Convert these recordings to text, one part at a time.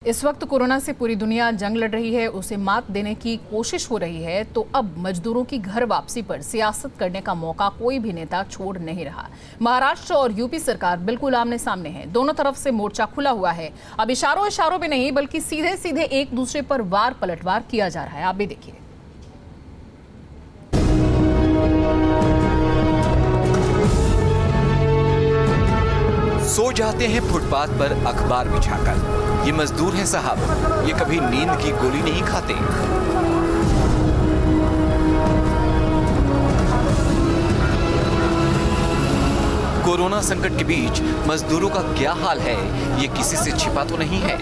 इस वक्त कोरोना से पूरी दुनिया जंग लड़ रही है, उसे मात देने की कोशिश हो रही है। तो अब मजदूरों की घर वापसी पर सियासत करने का मौका कोई भी नेता छोड़ नहीं रहा। महाराष्ट्र और यूपी सरकार बिल्कुल आमने सामने है, दोनों तरफ से मोर्चा खुला हुआ है। अब इशारों इशारों में नहीं बल्कि सीधे सीधे एक दूसरे पर वार पलटवार किया जा रहा है। आप भी देखिए। सो जाते हैं फुटपाथ पर अखबार बिछाकर। ये मजदूर हैं साहब, ये कभी नींद की गोली नहीं खाते। कोरोना संकट के बीच मजदूरों का क्या हाल है, ये किसी से छिपा तो नहीं है।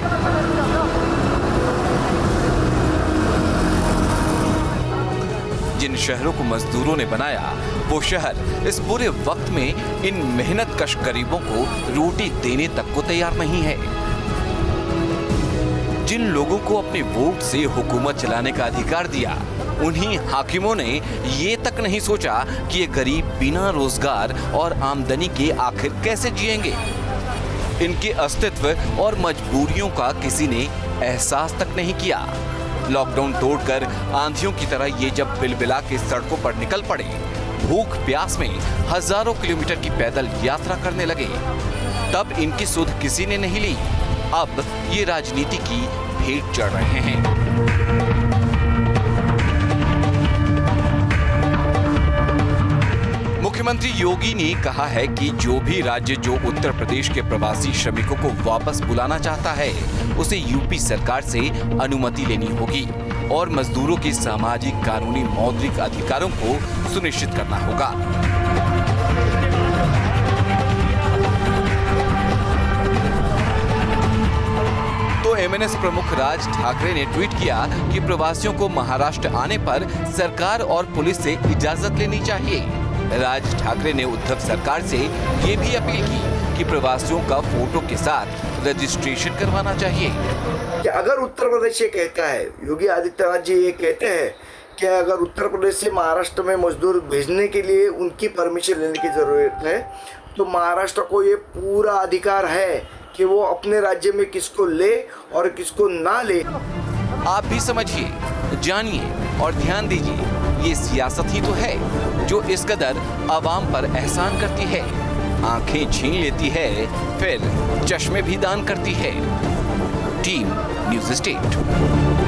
जिन शहरों को मजदूरों ने बनाया, वो शहर इस बुरे वक्त में इन मेहनतकश गरीबों को रोटी देने तक को तैयार नहीं है। जिन लोगों को अपने वोट से हुकूमत चलाने का अधिकार दिया, उन्हीं हाकिमों ने ये तक नहीं सोचा कि ये गरीब बिना रोजगार और आमदनी के आखिर कैसे जिएंगे। इनके अस्तित्व और मजबूरियों का किसी ने एहसास तक नहीं किया। लॉकडाउन तोड़कर आंधियों की तरह ये जब बिलबिला के सड़कों पर निकल पड़े, भूख प्यास में हजारों किलोमीटर की पैदल यात्रा करने लगे, तब इनकी सुध किसी ने नहीं ली। अब ये राजनीति की भेंट चढ़ रहे हैं। मुख्यमंत्री योगी ने कहा है कि जो भी राज्य जो उत्तर प्रदेश के प्रवासी श्रमिकों को वापस बुलाना चाहता है, उसे यूपी सरकार से अनुमति लेनी होगी और मजदूरों के सामाजिक, कानूनी, मौद्रिक अधिकारों को सुनिश्चित करना होगा। तो एमएनएस प्रमुख राज ठाकरे ने ट्वीट किया कि प्रवासियों को महाराष्ट्र आने पर सरकार और पुलिस से इजाजत लेनी चाहिए। राज ठाकरे ने उद्धव सरकार से ये भी अपील की कि प्रवासियों का फोटो के साथ रजिस्ट्रेशन करवाना चाहिए। कि अगर उत्तर प्रदेश ये कहता है, योगी आदित्यनाथ जी ये कहते हैं कि अगर उत्तर प्रदेश से महाराष्ट्र में मजदूर भेजने के लिए उनकी परमिशन लेने की ज़रूरत है, तो महाराष्ट्र को ये पूरा अधिकार है कि वो अपने राज्य में किसको ले और किसको ना ले। आप भी समझिए, जानिए और ध्यान दीजिए। ये सियासत ही तो है जो इस कदर आवाम पर एहसान करती है, आंखें छीन लेती है, फिर चश्मे भी दान करती है। Team news state.